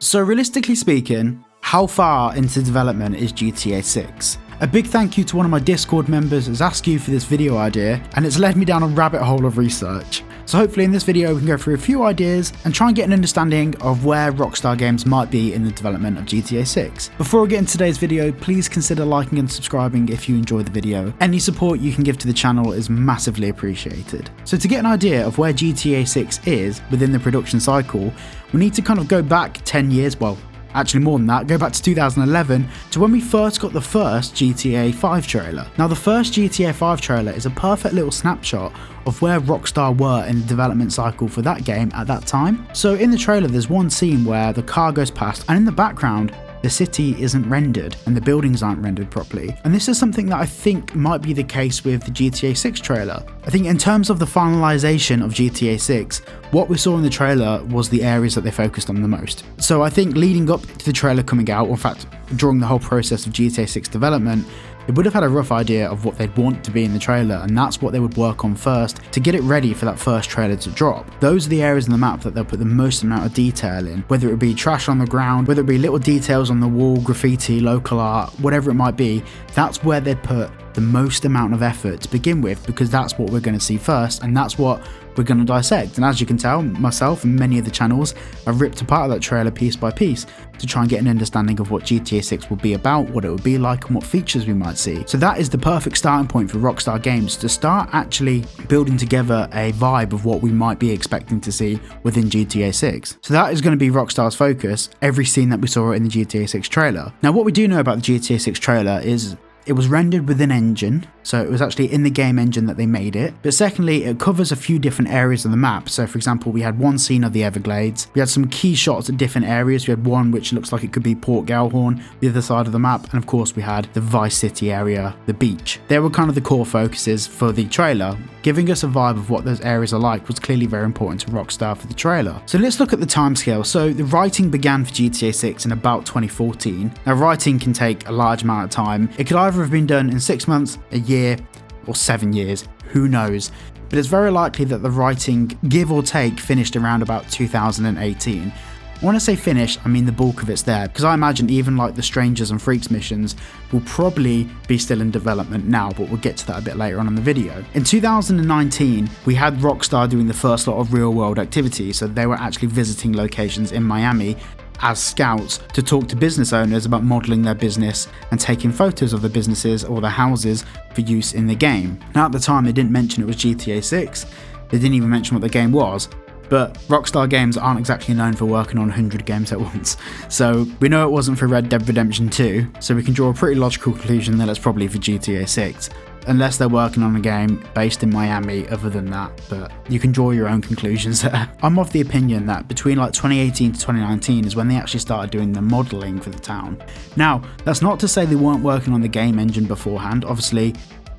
So realistically speaking, how far into development is GTA 6? A big thank you to one of my Discord members has asked you for this video idea, and it's led me down a rabbit hole of research. So hopefully in this video we can go through a few ideas and try and get an understanding of where Rockstar Games might be in the development of GTA 6. Before we get into today's video, please consider liking and subscribing if you enjoyed the video. Any support you can give to the channel is massively appreciated. So to get an idea of where GTA 6 is within the production cycle, we need to kind of go back 10 years, well, actually more than that, go back to 2011 to when we first got the first GTA 5 trailer. Now the first GTA 5 trailer is a perfect little snapshot of where Rockstar were in the development cycle for that game at that time. So in the trailer there's one scene where the car goes past and in the background the city isn't rendered and the buildings aren't rendered properly. And this is something that I think might be the case with the GTA 6 trailer. I think in terms of the finalization of GTA 6, what we saw in the trailer was the areas that they focused on the most. So I think leading up to the trailer coming out, or in fact during the whole process of GTA 6 development, they would have had a rough idea of what they'd want to be in the trailer, and that's what they would work on first to get it ready for that first trailer to drop. Those are the areas in the map that they'll put the most amount of detail in, whether it be trash on the ground, whether it be little details on the wall, graffiti, local art, whatever it might be. That's where they'd put the most amount of effort to begin with, because that's what we're going to see first, and that's what we're going to dissect. And as you can tell, myself and many of the channels have ripped apart that trailer piece by piece to try and get an understanding of what GTA 6 will be about, what it will be like, and what features we might see. So that is the perfect starting point for Rockstar Games to start actually building together a vibe of what we might be expecting to see within GTA 6. So that is going to be Rockstar's focus, every scene that we saw in the GTA 6 trailer. Now what we do know about the GTA 6 trailer is it was rendered within engine, so it was actually in the game engine that they made it. But secondly, it covers a few different areas of the map. So for example, we had one scene of the Everglades. We had some key shots at different areas. We had one which looks like it could be Port Gellhorn, the other side of the map. And of course we had the Vice City area, the beach. They were kind of the core focuses for the trailer. Giving us a vibe of what those areas are like was clearly very important to Rockstar for the trailer. So let's look at the timescale. So the writing began for GTA 6 in about 2014. Now writing can take a large amount of time. It could either have been done in 6 months, a year, or 7 years, who knows. But it's very likely that the writing, give or take, finished around about 2018. When I say finished, I mean the bulk of it's there, because I imagine even like the Strangers and Freaks missions will probably be still in development now, but we'll get to that a bit later on in the video. In 2019, we had Rockstar doing the first lot of real world activity, so they were actually visiting locations in Miami as scouts to talk to business owners about modelling their business and taking photos of the businesses or the houses for use in the game. Now at the time they didn't mention it was GTA 6, they didn't even mention what the game was, but Rockstar Games aren't exactly known for working on 100 games at once. So we know it wasn't for Red Dead Redemption 2, so we can draw a pretty logical conclusion that it's probably for GTA 6. Unless they're working on a game based in Miami other than that, but you can draw your own conclusions there. I'm of the opinion that between like 2018 to 2019 is when they actually started doing the modelling for the town. Now, that's not to say they weren't working on the game engine beforehand. Obviously,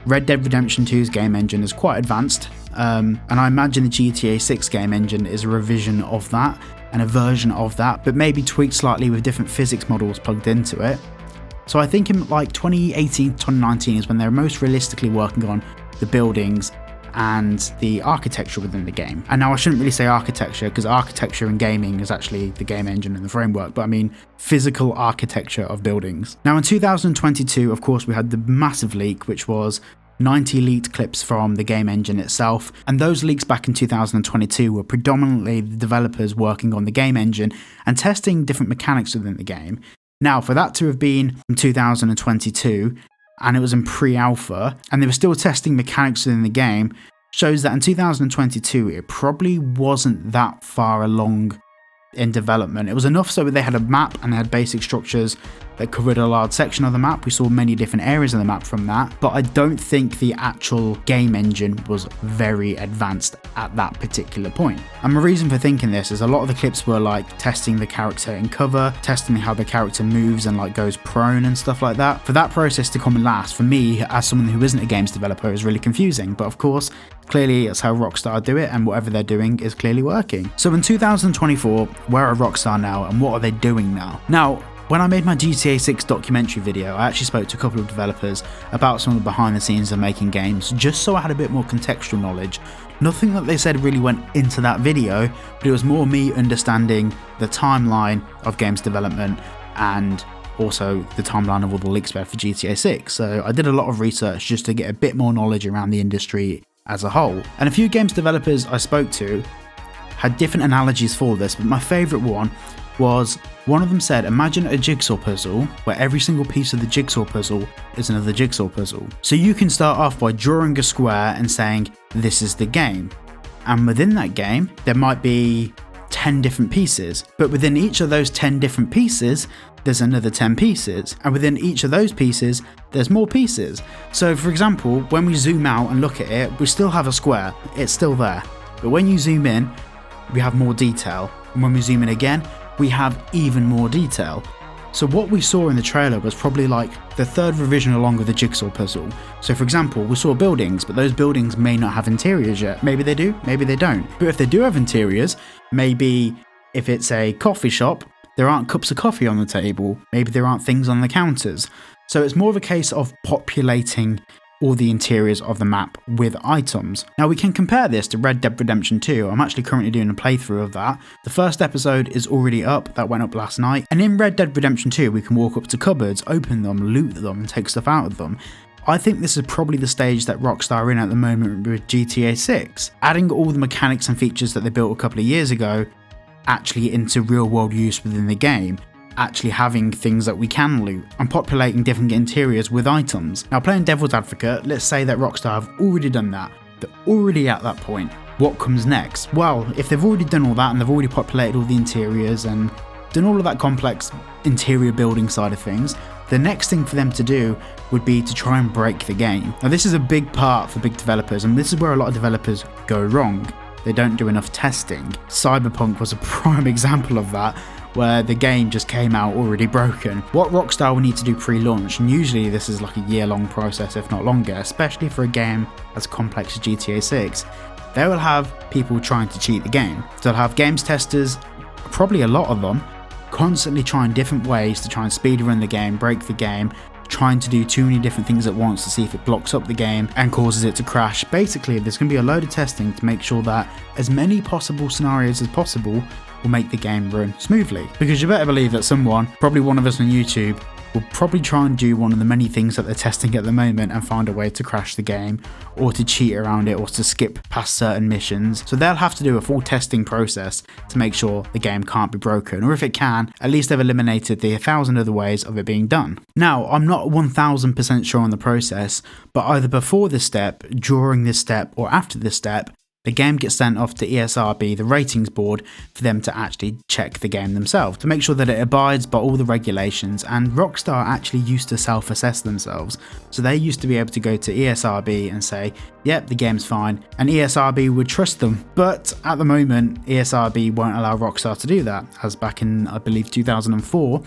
Red Dead Redemption 2's game engine is quite advanced, and I imagine the GTA 6 game engine is a revision of that and a version of that, but maybe tweaked slightly with different physics models plugged into it. So I think in like 2018 to 2019 is when they're most realistically working on the buildings and the architecture within the game. And now I shouldn't really say architecture, because architecture in gaming is actually the game engine and the framework, but I mean physical architecture of buildings. Now in 2022, of course, we had the massive leak, which was 90 leaked clips from the game engine itself, and those leaks back in 2022 were predominantly the developers working on the game engine and testing different mechanics within the game. Now, for that to have been from 2022, and it was in pre-alpha, and they were still testing mechanics within the game, shows that in 2022, it probably wasn't that far along in development. It was enough so that they had a map and they had basic structures that covered a large section of the map. We saw many different areas of the map from that, but I don't think the actual game engine was very advanced at that particular point. And my reason for thinking this is a lot of the clips were like testing the character in cover, testing how the character moves and like goes prone and stuff like that. For that process to come and last, for me as someone who isn't a games developer, is really confusing, but of course clearly it's how Rockstar do it, and whatever they're doing is clearly working. So in 2024, where are Rockstar now and what are they doing now? Now, When I made my GTA 6 documentary video, I actually spoke to a couple of developers about some of the behind the scenes of making games, just so I had a bit more contextual knowledge. Nothing that they said really went into that video, but it was more me understanding the timeline of games development and also the timeline of all the leaks for GTA 6. So I did a lot of research just to get a bit more knowledge around the industry as a whole. And a few games developers I spoke to had different analogies for this, but my favourite one was, one of them said, imagine a jigsaw puzzle where every single piece of the jigsaw puzzle is another jigsaw puzzle. So you can start off by drawing a square and saying, this is the game. And within that game, there might be 10 different pieces, but within each of those 10 different pieces, there's another 10 pieces, and within each of those pieces, there's more pieces. So for example, when we zoom out and look at it, we still have a square, it's still there. But when you zoom in, we have more detail, and when we zoom in again, we have even more detail. So what we saw in the trailer was probably like the third revision along with the jigsaw puzzle. So for example, we saw buildings, but those buildings may not have interiors yet. Maybe they do, maybe they don't. But if they do have interiors, maybe if it's a coffee shop, there aren't cups of coffee on the table. Maybe there aren't things on the counters. So it's more of a case of populating all the interiors of the map with items. Now we can compare this to Red Dead Redemption 2. I'm actually currently doing a playthrough of that. The first episode is already up, that went up last night. And in Red Dead Redemption 2, we can walk up to cupboards, open them, loot them, and take stuff out of them. I think this is probably the stage that Rockstar are in at the moment with GTA 6. Adding all the mechanics and features that they built a couple of years ago actually into real world use within the game. Actually having things that we can loot and populating different interiors with items. Now playing devil's advocate, let's say that Rockstar have already done that. They're already at that point. What comes next? Well, if they've already done all that and they've already populated all the interiors and done all of that complex interior building side of things, the next thing for them to do would be to try and break the game. Now this is a big part for big developers, and this is where a lot of developers go wrong. They don't do enough testing. Cyberpunk was a prime example of that, where the game just came out already broken. What Rockstar will need to do pre-launch, and usually this is like a year-long process if not longer, especially for a game as complex as GTA 6, they will have people trying to cheat the game. They'll have games testers, probably a lot of them, constantly trying different ways to try and speedrun the game, break the game, trying to do too many different things at once to see if it blocks up the game and causes it to crash. Basically, there's going to be a load of testing to make sure that as many possible scenarios as possible will make the game run smoothly. Because you better believe that someone, probably one of us on YouTube, will probably try and do one of the many things that they're testing at the moment and find a way to crash the game, or to cheat around it, or to skip past certain missions. So they'll have to do a full testing process to make sure the game can't be broken, or if it can, at least they've eliminated the 1,000 other ways of it being done. Now, I'm not 1000% sure on the process, but either before this step, during this step, or after this step, the game gets sent off to ESRB, the ratings board, for them to actually check the game themselves, to make sure that it abides by all the regulations. And Rockstar actually used to self-assess themselves, so they used to be able to go to ESRB and say, yep, the game's fine, and ESRB would trust them. But at the moment, ESRB won't allow Rockstar to do that, as back in, I believe, 2004,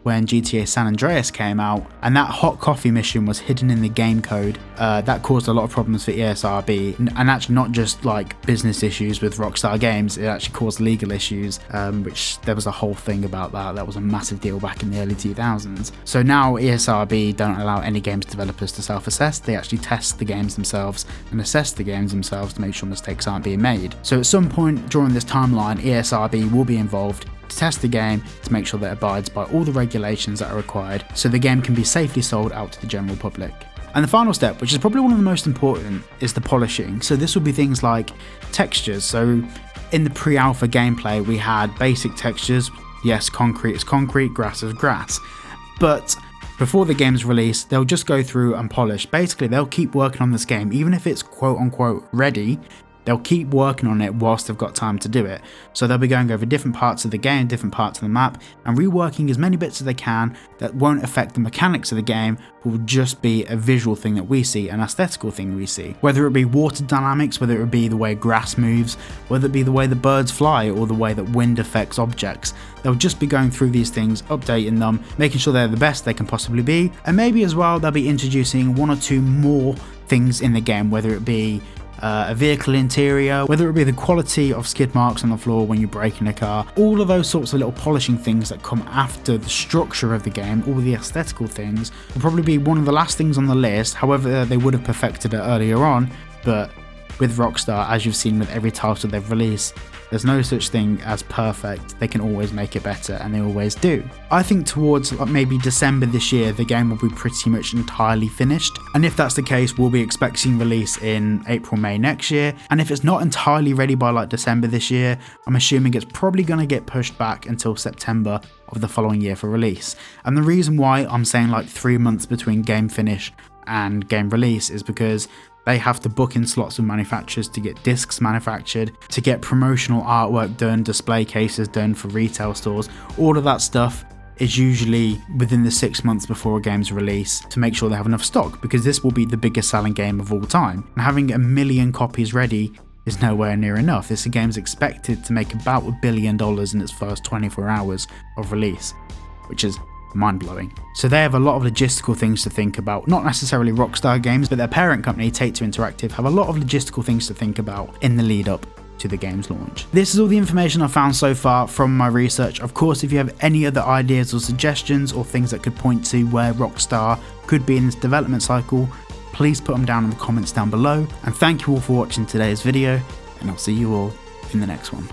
when GTA San Andreas came out, and that hot coffee mission was hidden in the game code. That caused a lot of problems for ESRB, and actually not just like business issues with Rockstar Games, it actually caused legal issues, which there was a whole thing about that. That was a massive deal back in the early 2000s. So now ESRB don't allow any games developers to self-assess, they actually test the games themselves and assess the games themselves to make sure mistakes aren't being made. So at some point during this timeline, ESRB will be involved to test the game to make sure that it abides by all the regulations that are required so the game can be safely sold out to the general public. And the final step, which is probably one of the most important, is the polishing. So this will be things like textures. So in the pre-alpha gameplay we had basic textures. Yes, concrete is concrete, grass is grass. But before the game's release, they'll just go through and polish. Basically, they'll keep working on this game, even if it's quote unquote ready. They'll keep working on it whilst they've got time to do it. So they'll be going over different parts of the game, different parts of the map, and reworking as many bits as they can that won't affect the mechanics of the game, but will just be a visual thing that we see, an aesthetical thing we see. Whether it be water dynamics, whether it be the way grass moves, whether it be the way the birds fly, or the way that wind affects objects. They'll just be going through these things, updating them, making sure they're the best they can possibly be, and maybe as well they'll be introducing one or two more things in the game, whether it be a vehicle interior, whether it be the quality of skid marks on the floor when you're braking a car, all of those sorts of little polishing things that come after the structure of the game, all the aesthetical things, will probably be one of the last things on the list. However, they would have perfected it earlier on, but with Rockstar, as you've seen with every title they've released, there's no such thing as perfect. They can always make it better, and they always do. I think towards maybe December this year, the game will be pretty much entirely finished. And if that's the case, we'll be expecting release in April, May next year. And if it's not entirely ready by like December this year, I'm assuming it's probably going to get pushed back until September of the following year for release. And the reason why I'm saying like 3 months between game finish and game release is because they have to book in slots with manufacturers to get discs manufactured, to get promotional artwork done, display cases done for retail stores. All of that stuff is usually within the 6 months before a game's release to make sure they have enough stock, because this will be the biggest selling game of all time. And having 1 million copies ready is nowhere near enough. This game's expected to make about $1 billion in its first 24 hours of release, which is mind-blowing. So they have a lot of logistical things to think about. Not necessarily Rockstar Games, but their parent company, Take-Two Interactive, have a lot of logistical things to think about in the lead up to the game's launch. This is all the information I've found so far from my research. Of course, if you have any other ideas or suggestions or things that could point to where Rockstar could be in this development cycle, please put them down in the comments down below. And thank you all for watching today's video, and I'll see you all in the next one.